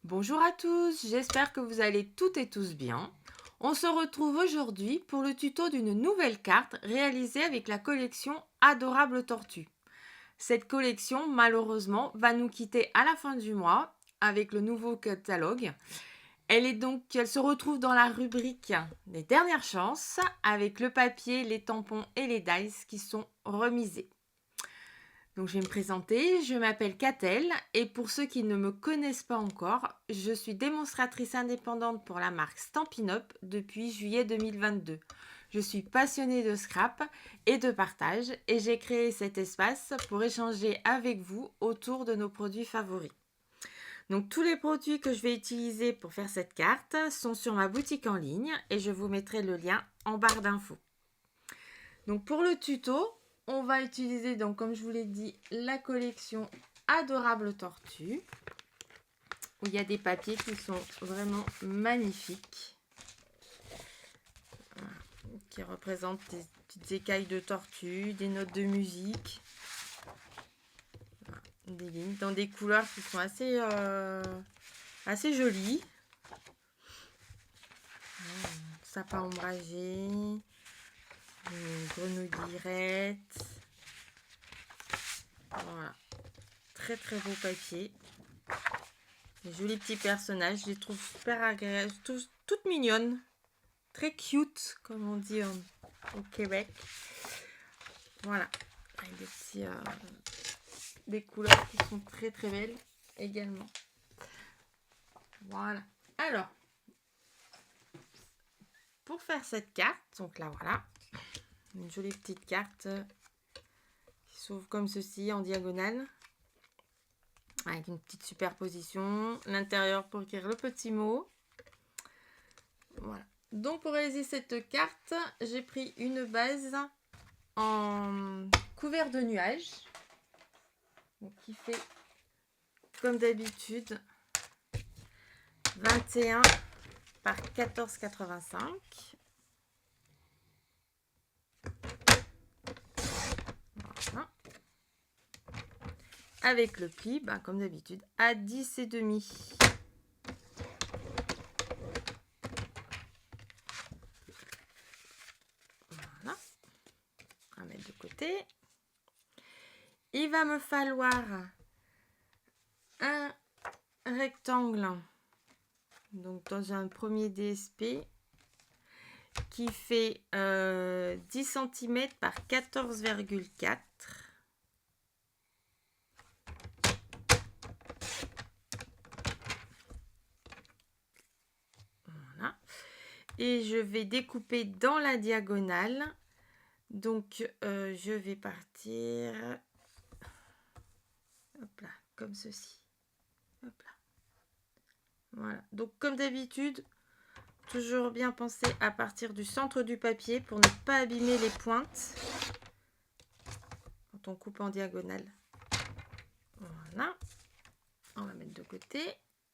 Bonjour à tous, j'espère que vous allez toutes et tous bien. On se retrouve aujourd'hui pour le tuto d'une nouvelle carte réalisée avec la collection Adorable Tortue. Cette collection, malheureusement, va nous quitter à la fin du mois avec le nouveau catalogue. Elle se retrouve dans la rubrique des dernières chances avec le papier, les tampons et les dice qui sont remisés. Donc, je vais me présenter, je m'appelle Catel et pour ceux qui ne me connaissent pas encore, je suis démonstratrice indépendante pour la marque Stampin' Up depuis juillet 2022. Je suis passionnée de scrap et de partage et j'ai créé cet espace pour échanger avec vous autour de nos produits favoris. Donc tous les produits que je vais utiliser pour faire cette carte sont sur ma boutique en ligne et je vous mettrai le lien en barre d'infos. Donc pour le tuto, on va utiliser, donc comme je vous l'ai dit, la collection Adorable Tortue, où il y a des papiers qui sont vraiment magnifiques, qui représentent des petites écailles de tortue, des notes de musique, des lignes dans des couleurs qui sont assez jolies. Sapin ombragé, grenouille guillerette. Voilà, très très beau papier. Des jolis petits personnages, je les trouve super agréables, toutes mignonnes, très cute comme on dit au Québec. Voilà, avec des couleurs qui sont très très belles également. Voilà. Alors, pour faire cette carte, donc là voilà, une jolie petite carte qui s'ouvre comme ceci en diagonale, avec une petite superposition, l'intérieur pour écrire le petit mot. Voilà. Donc pour réaliser cette carte, j'ai pris une base en couvert de nuages, donc qui fait comme d'habitude 21 par 14,85. Voilà. Avec le pli, comme d'habitude, à 10,5. Voilà. On va mettre de côté. Il va me falloir un rectangle, donc dans un premier DSP, qui fait 10 cm par 14,4. Voilà. Et je vais découper dans la diagonale. Donc, je vais partir, hop là, comme ceci. Hop là. Voilà. Donc, comme d'habitude, toujours bien penser à partir du centre du papier pour ne pas abîmer les pointes quand on coupe en diagonale. Voilà. On va mettre de côté.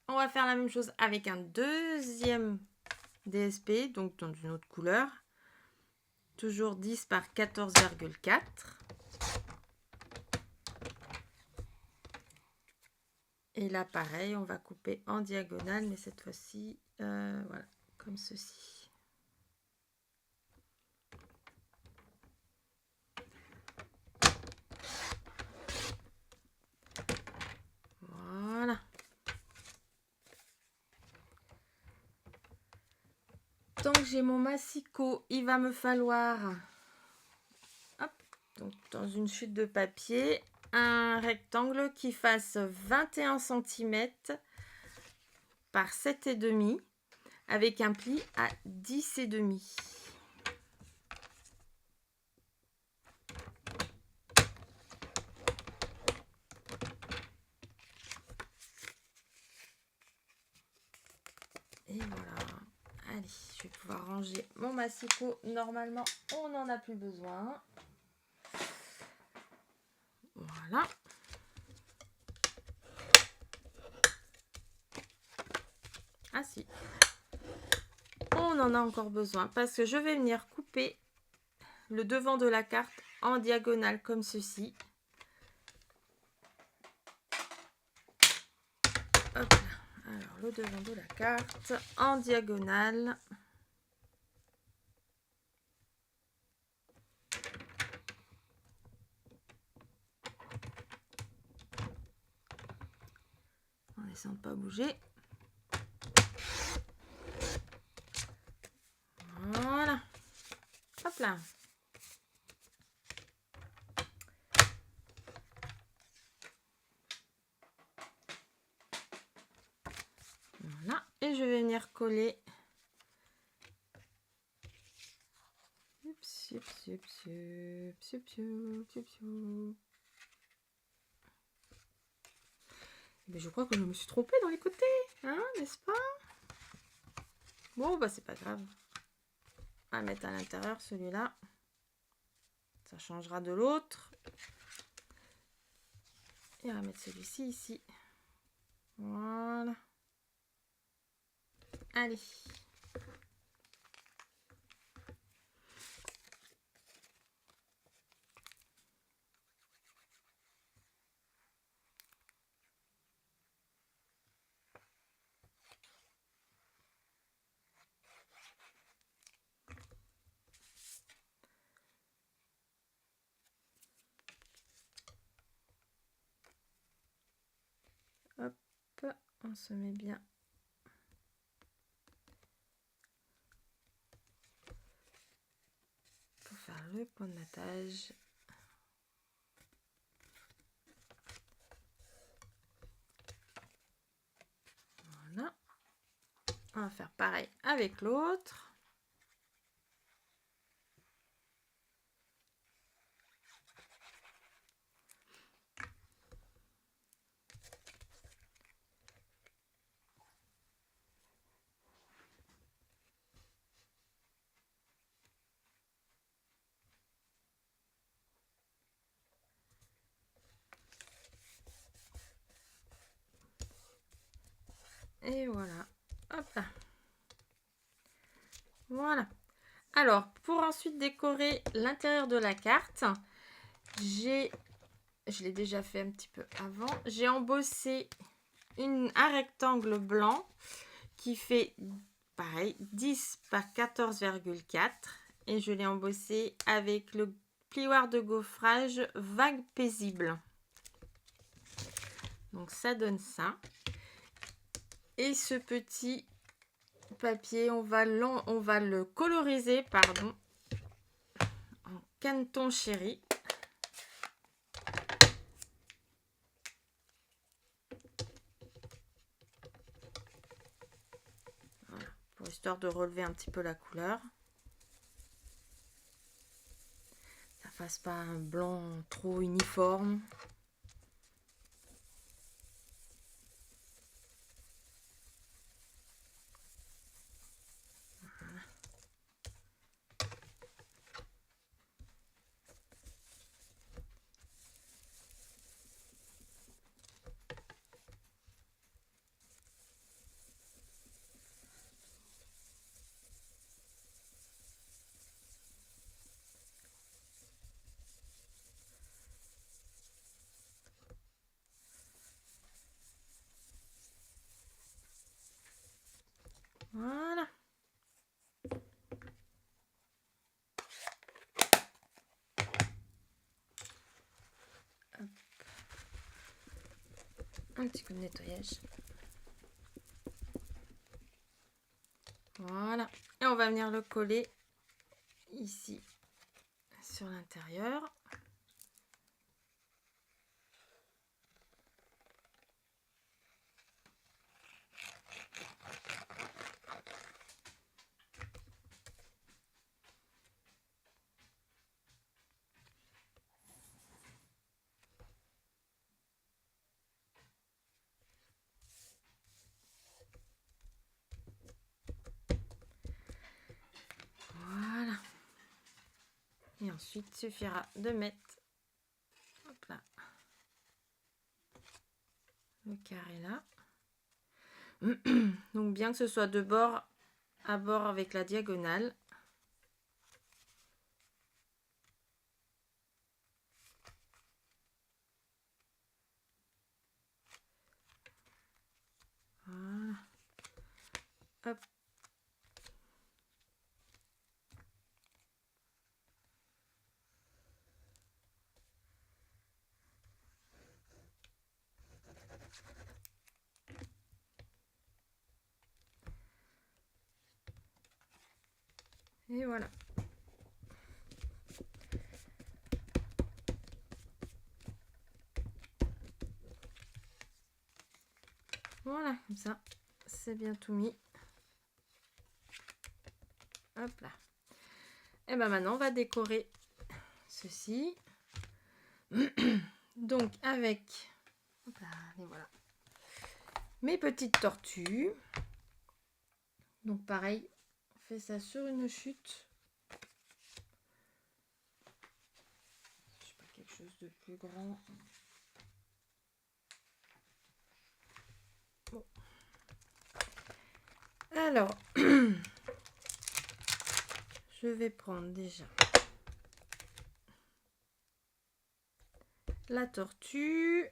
On va faire la même chose avec un deuxième DSP, donc dans une autre couleur. Toujours 10 par 14,4. Et là, pareil, on va couper en diagonale, mais cette fois-ci, voilà, comme ceci. Voilà. Donc, j'ai mon massicot, il va me falloir, hop, donc dans une chute de papier, un rectangle qui fasse 21 cm par 7,5 avec un pli à 10,5. Et voilà. Allez, je vais pouvoir ranger mon massicot. Normalement, on n'en a plus besoin. Voilà. Ah si. On en a encore besoin parce que je vais venir couper le devant de la carte en diagonale comme ceci. Hop là. Alors, le devant de la carte en diagonale. En essayant de ne pas bouger. Voilà. Hop là. Voilà. Et je vais venir coller. Mais je crois que je me suis trompée dans les côtés, hein, n'est-ce pas? Bon, bah c'est pas grave. On va mettre à l'intérieur celui-là. Ça changera de l'autre. Et on va mettre celui-ci ici. Voilà. Allez. Hop, on se met bien. Pour faire le point de nattage. Voilà. On va faire pareil avec l'autre. Et voilà. Hop là. Voilà. Alors, pour ensuite décorer l'intérieur de la carte, je l'ai déjà fait un petit peu avant, j'ai embossé un rectangle blanc qui fait pareil 10 par 14,4 et je l'ai embossé avec le plioir de gaufrage Vague Paisible. Donc ça donne ça. Et ce petit papier, on va le coloriser, pardon, en Canton Chéri. Voilà, pour histoire de relever un petit peu la couleur. Ça fasse pas un blanc trop uniforme. Voilà. Hop. Un petit coup de nettoyage. Voilà. Et on va venir le coller ici sur l'intérieur. Voilà. Et ensuite, il suffira de mettre hop là, le carré là. Donc bien que ce soit de bord à bord avec la diagonale. Voilà. Hop. Et voilà. Voilà, comme ça, c'est bien tout mis. Hop là. Et ben maintenant, on va décorer ceci. Donc, avec hop là, et voilà, mes petites tortues. Donc, pareil, on fait ça sur une chute. Je sais pas, quelque chose de plus grand. Bon. Alors, je vais prendre déjà la tortue,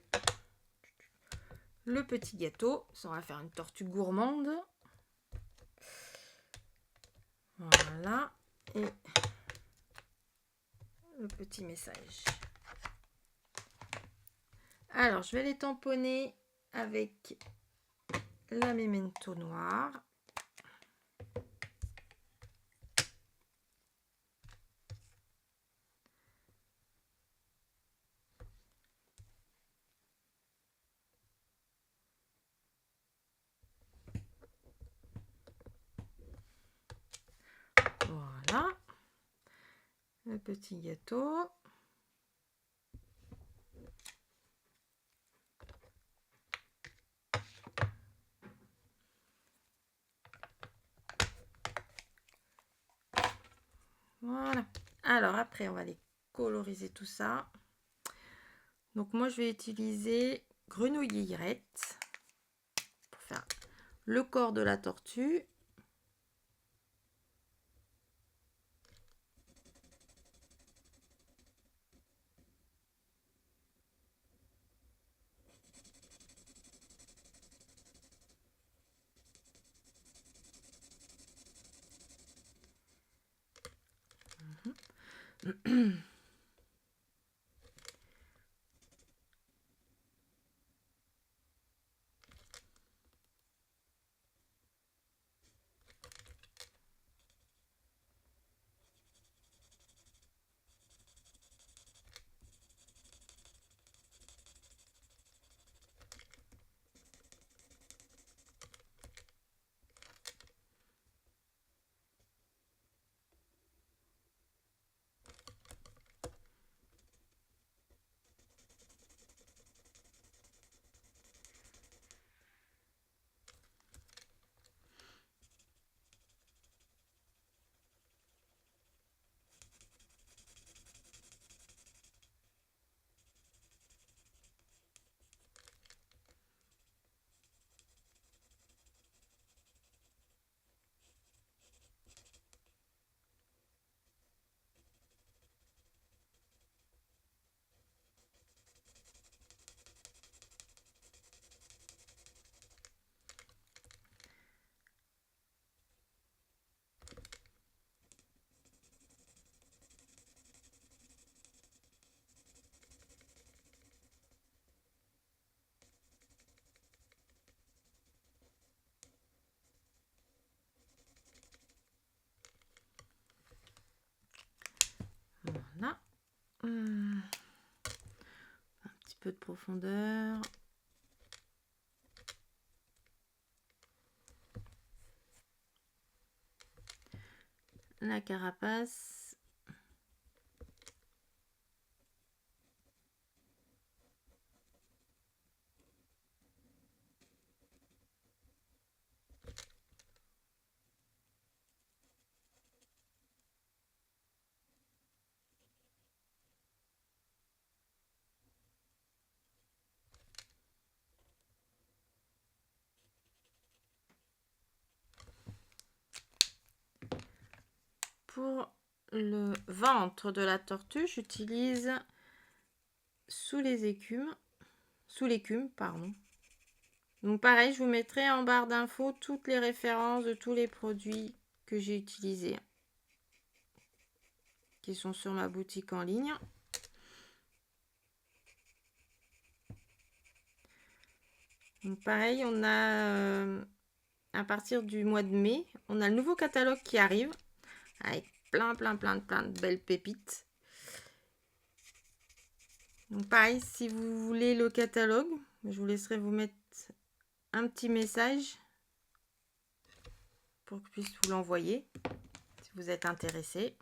le petit gâteau. Ça, on va faire une tortue gourmande. Voilà. Et le petit message. Alors, je vais les tamponner avec la Memento noire. Voilà. Le petit gâteau. Voilà. Alors après, on va les coloriser tout ça. Donc moi, je vais utiliser grenouillette pour faire le corps de la tortue. Voilà. Un petit peu de profondeur. La carapace. Pour le ventre de la tortue, j'utilise sous l'écume, pardon. Donc pareil, je vous mettrai en barre d'infos toutes les références de tous les produits que j'ai utilisés, qui sont sur ma boutique en ligne. Donc pareil, on a à partir du mois de mai, on a le nouveau catalogue qui arrive avec plein de belles pépites. Donc pareil, si vous voulez le catalogue, je vous laisserai vous mettre un petit message pour que je puisse vous l'envoyer si vous êtes intéressé.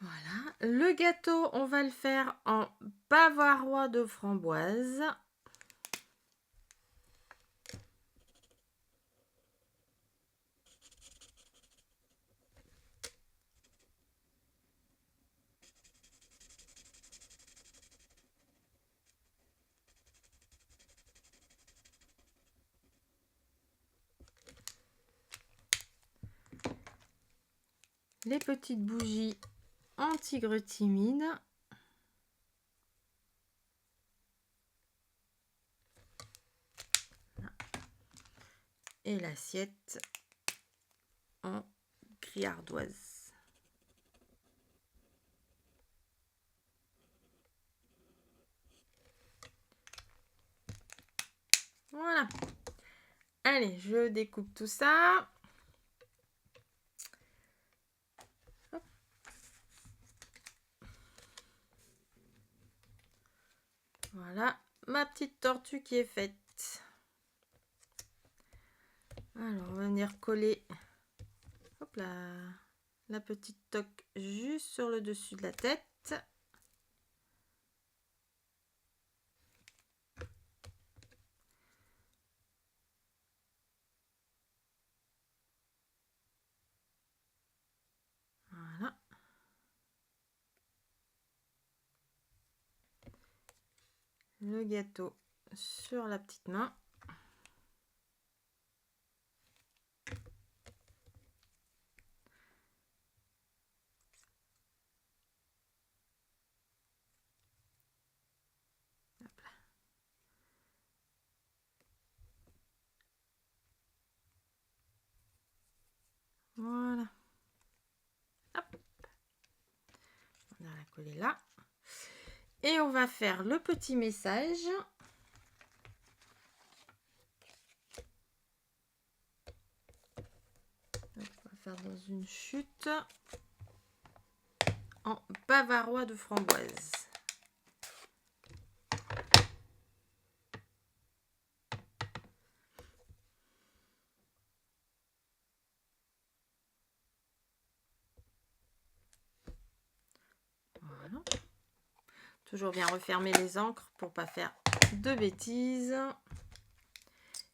Voilà, le gâteau, on va le faire en bavarois de framboise. Les petites bougies en tigre timide. Et l'assiette en gris ardoise. Voilà. Allez, je découpe tout ça. Hop. Voilà, ma petite tortue qui est faite. Alors, on va venir coller hop là, la petite toque juste sur le dessus de la tête. Voilà. Le gâteau sur la petite main. Hop là. Voilà. Hop. On va la coller là. Et on va faire le petit message. On va faire dans une chute en bavarois de framboise. Voilà. Toujours bien refermer les encres pour pas faire de bêtises.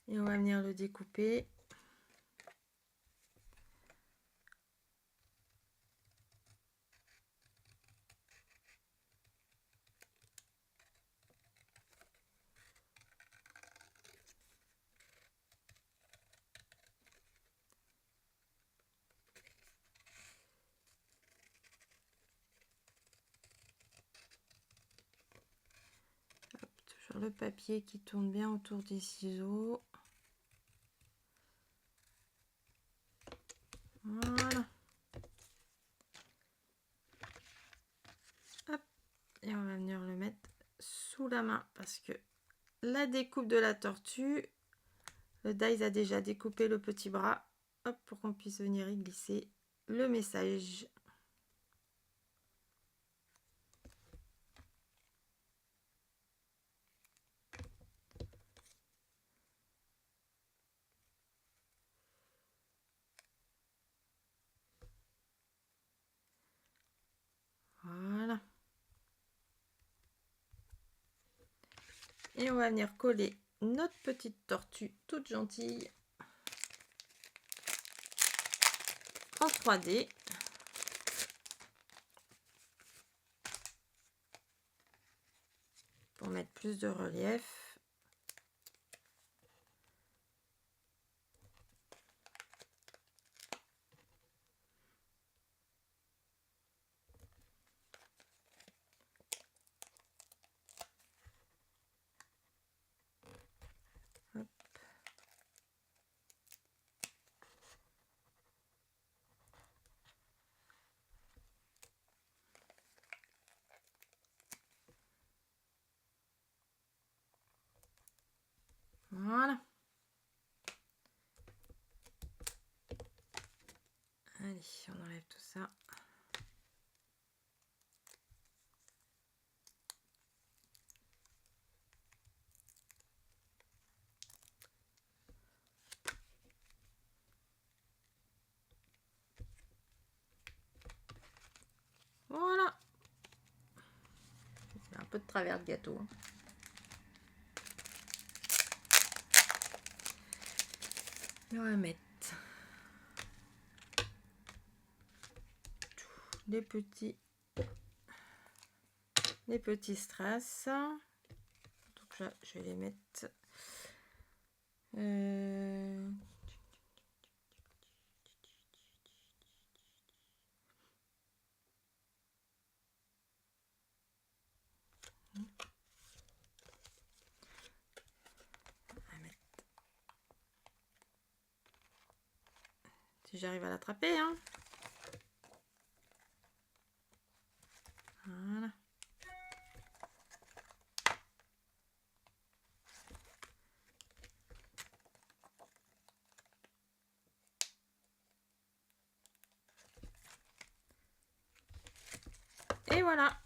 Et on va venir le découper. Hop, toujours le papier qui tourne bien autour des ciseaux. Voilà. Hop. Et on va venir le mettre sous la main parce que la découpe de la tortue, le dies a déjà découpé le petit bras. Hop, pour qu'on puisse venir y glisser le message. Voilà. Et on va venir coller notre petite tortue toute gentille en 3D. pour mettre plus de relief. Hop. Voilà. Allez, on enlève tout ça. Voilà. Un peu de travers de gâteau. Et on va mettre des petits strass. Donc là, je vais les mettre. Si j'arrive à l'attraper, hein. Voilà. Et voilà.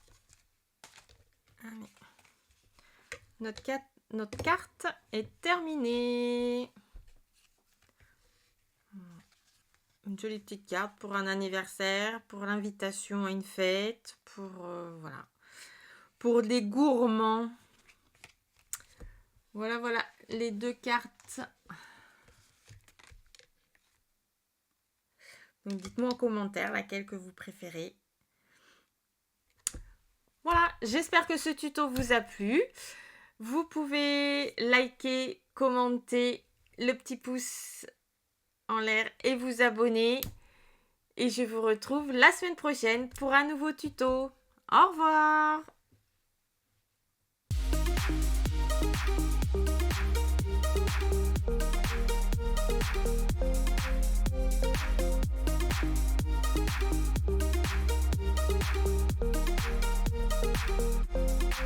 Allez. Notre carte est terminée. Une jolie petite carte pour un anniversaire, pour l'invitation à une fête, pour voilà, pour les gourmands. Voilà les deux cartes. Donc dites-moi en commentaire laquelle que vous préférez. Voilà, j'espère que ce tuto vous a plu. Vous pouvez liker, commenter, le petit pouce en l'air et vous abonner. Et je vous retrouve la semaine prochaine pour un nouveau tuto. Au revoir!